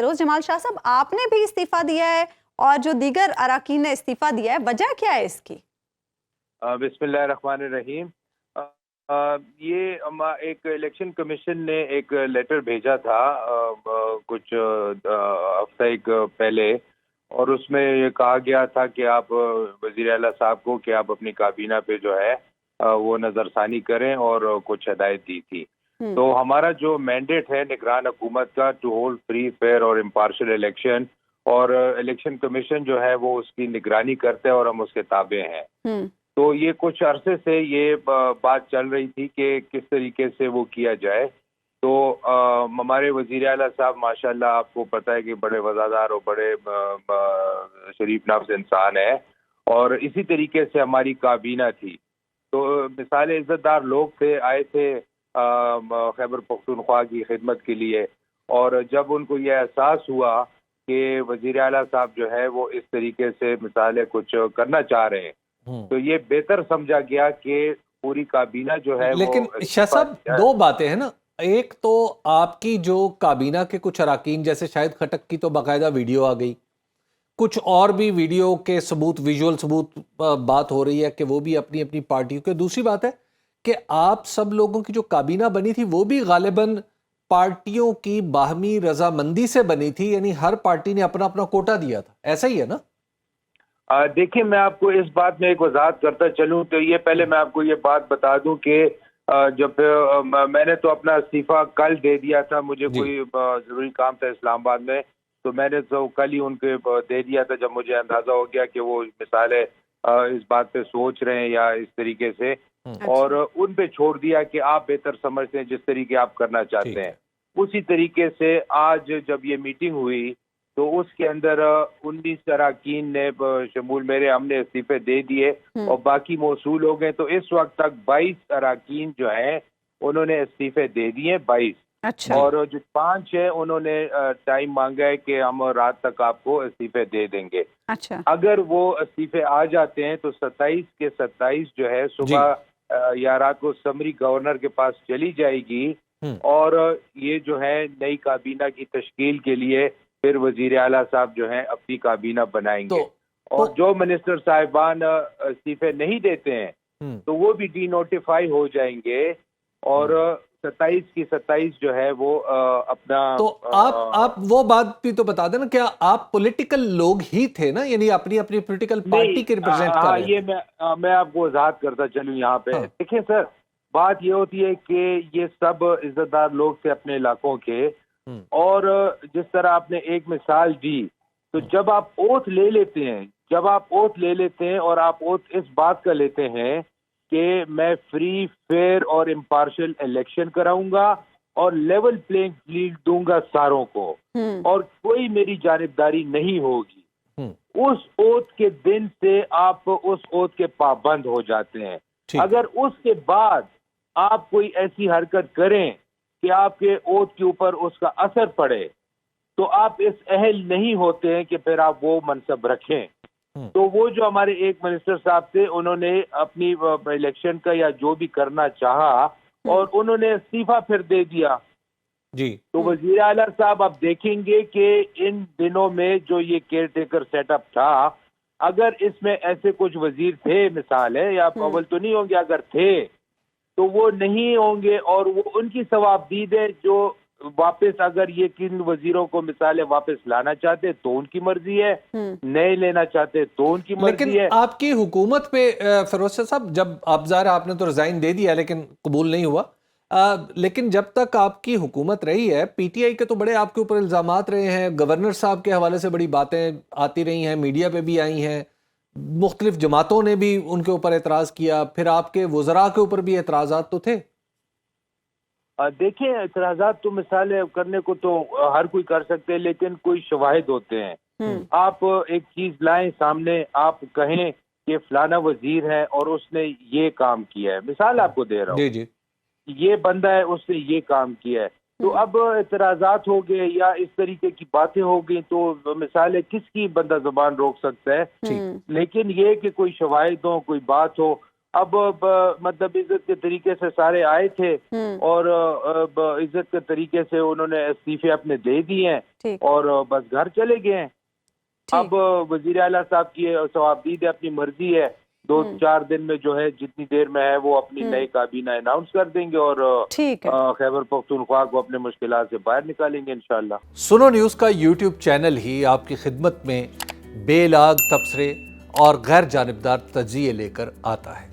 फिरोज जमाल शाह साहब, आपने भी इस्तीफा दिया है और जो दीगर अराकीन ने इस्तीफा दिया है, वजह क्या है इसकी? बिस्मिल्लाहिर्रहमानिर्रहीम। ये एक इलेक्शन कमीशन ने एक लेटर भेजा था कुछ हफ्ता एक पहले, और उसमें ये कहा गया था कि आप वज़ीर आला साहब को कि आप अपनी काबीना पे जो है वो नज़रसानी करें, और कुछ हदायत दी थी। तो हमारा जो मैंडेट है निगरान हुकूमत का, टू होल्ड फ्री फेयर और इम्पार्शियल इलेक्शन, और इलेक्शन कमीशन जो है वो उसकी निगरानी करता है और हम उसके ताबे हैं। तो ये कुछ अरसे से ये बात चल रही थी कि किस तरीके से वो किया जाए। तो हमारे वज़ीर आला साहब माशाल्लाह, आपको पता है कि बड़े वज़ादार और बड़े शरीफ नफ्स इंसान है, और इसी तरीके से हमारी काबीना थी। तो मिसाल इज़्ज़तदार लोग थे, आए थे खैबर पख्तूनख्वा की खिदमत के लिए, और जब उनको ये एहसास हुआ कि वज़ीर आला साहब जो है वो इस तरीके से मिसाल कुछ करना चाह रहे हैं, तो ये बेहतर समझा गया कि पूरी काबीना जो है। लेकिन शाह साहब, दो बातें हैं ना। एक तो आपकी जो काबीना के कुछ अराकीन, जैसे शाहिद खटक की तो बाकायदा वीडियो आ गई, कुछ और भी वीडियो के सबूत, विजुअल सबूत बात हो रही है कि वो भी अपनी अपनी पार्टियों के। दूसरी बात है कि आप सब लोगों की जो काबीना बनी थी वो भी गालिबन पार्टियों की बाहमी रजामंदी से बनी थी, यानी हर पार्टी ने अपना अपना कोटा दिया था, ऐसा ही है ना? देखिए, मैं आपको इस बात में एक वजाहत करता चलूं, तो ये पहले मैं आपको ये बात बता दूं कि जब मैंने तो अपना इस्तीफा कल दे दिया था, मुझे कोई ज़रूरी काम था इस्लामाबाद में, तो मैंने तो कल ही उनके दे दिया था जब मुझे अंदाज़ा हो गया कि वो मिसाल है इस बात पे सोच रहे हैं या इस तरीके से, और उन पे छोड़ दिया कि आप बेहतर समझते हैं जिस तरीके आप करना चाहते हैं। उसी तरीके से आज जब ये मीटिंग हुई तो उसके अंदर 19 अराकीन ने शमूल मेरे, हमने इस्तीफे दे दिए और बाकी मौसूल हो गए। तो इस वक्त तक 22 अराकीन जो हैं उन्होंने इस्तीफे दे दिए, 22। अच्छा। और जो 5 है उन्होंने टाइम मांगा है कि हम रात तक आपको इस्तीफे दे देंगे। अच्छा। अगर वो इस्तीफे आ जाते हैं तो 27 के 27 जो है सुबह या रात को समरी गवर्नर के पास चली जाएगी, और ये जो है नई काबीना की तश्कील के लिए फिर वजीर आला साहब जो हैं अपनी काबीना बनाएंगे। और जो मिनिस्टर साहिबान इस्तीफे नहीं देते हैं तो वो भी डी नोटिफाई हो जाएंगे, और 27 की 27 जो है वो अपना। तो आप वो बात भी तो बता देना, क्या आप पॉलिटिकल लोग ही थे ना, यानी अपनी अपनी पॉलिटिकल पार्टी के रिप्रेजेंट कर रहे हैं? ये मैं आपको वजाहत करता चलूं यहाँ पे। देखिए सर, बात ये होती है कि ये सब इज्जतदार लोग थे अपने इलाकों के, और जिस तरह आपने एक मिसाल दी, तो जब आप ओथ ले लेते हैं और आप ओथ इस बात का लेते हैं कि मैं फ्री फेयर और इम्पार्शियल इलेक्शन कराऊंगा और लेवल प्लेइंग फील्ड दूंगा सारों को, और कोई मेरी जानिबदारी नहीं होगी, उस ओथ के दिन से आप उस ओथ के पाबंद हो जाते हैं। अगर उसके बाद आप कोई ऐसी हरकत करें कि आपके ओथ के ऊपर उसका असर पड़े, तो आप इस अहल नहीं होते हैं कि फिर आप वो मनसब रखें। तो वो जो हमारे एक मिनिस्टर साहब थे, उन्होंने अपनी इलेक्शन का या जो भी करना चाहा और उन्होंने इस्तीफा फिर दे दिया जी। तो वजीर आला साहब आप देखेंगे कि इन दिनों में जो ये केयर टेकर सेटअप था, अगर इसमें ऐसे कुछ वजीर थे, मिसाल है, या अव्वल तो नहीं होंगे, अगर थे तो वो नहीं होंगे, और वो उनकी सवाबदीद है जो वापस, अगर ये किन वजीरों को मिसाल वापस लाना चाहते तो उनकी मर्जी है, नए लेना चाहते तो उनकी मर्जी है। आपकी हुकूमत पे फिरोज साहब, जब आप ज़ाहिर आपने तो रिजाइन दे दिया लेकिन कबूल नहीं हुआ, लेकिन जब तक आपकी हुकूमत रही है, पीटीआई के तो बड़े आपके ऊपर इल्जामात रहे हैं, गवर्नर साहब के हवाले से बड़ी बातें आती रही हैं, मीडिया पे भी आई हैं, मुख्तलिफ जमातों ने भी उनके ऊपर एतराज़ किया, फिर आपके वज़रा के ऊपर भी एतराज़ात तो थे। देखिए, एतराज़ात तो मिसाल करने को तो हर कोई कर सकते हैं, लेकिन कोई शवाहिद होते हैं। आप एक चीज लाएं सामने, आप कहें कि फलाना वजीर है और उसने ये काम किया है, मिसाल आपको दे रहा हूँ, ये बंदा है उसने ये काम किया है, तो अब एतराज़ात हो गए या इस तरीके की बातें हो गई, तो मिसाल है किसकी बंदा जुबान रोक सकता है। लेकिन ये कि कोई शवाहिद हो, कोई बात हो, اب مطلب عزت کے طریقے سے سارے آئے تھے اور عزت کے طریقے سے انہوں نے استعفے اپنے دے دیے ہیں اور بس گھر چلے گئے ہیں. اب وزیر اعلیٰ صاحب کی ثوابدید ہے, اپنی مرضی ہے, 2-4 دن میں جو ہے جتنی دیر میں ہے وہ اپنی نئی کابینہ اناؤنس کر دیں گے اور خیبر پختونخوا کو اپنے مشکلات سے باہر نکالیں گے انشاءاللہ. سنو نیوز کا یوٹیوب چینل ہی آپ کی خدمت میں بے لاگ تبصرے اور غیر جانبدار تجزیے لے کر آتا ہے.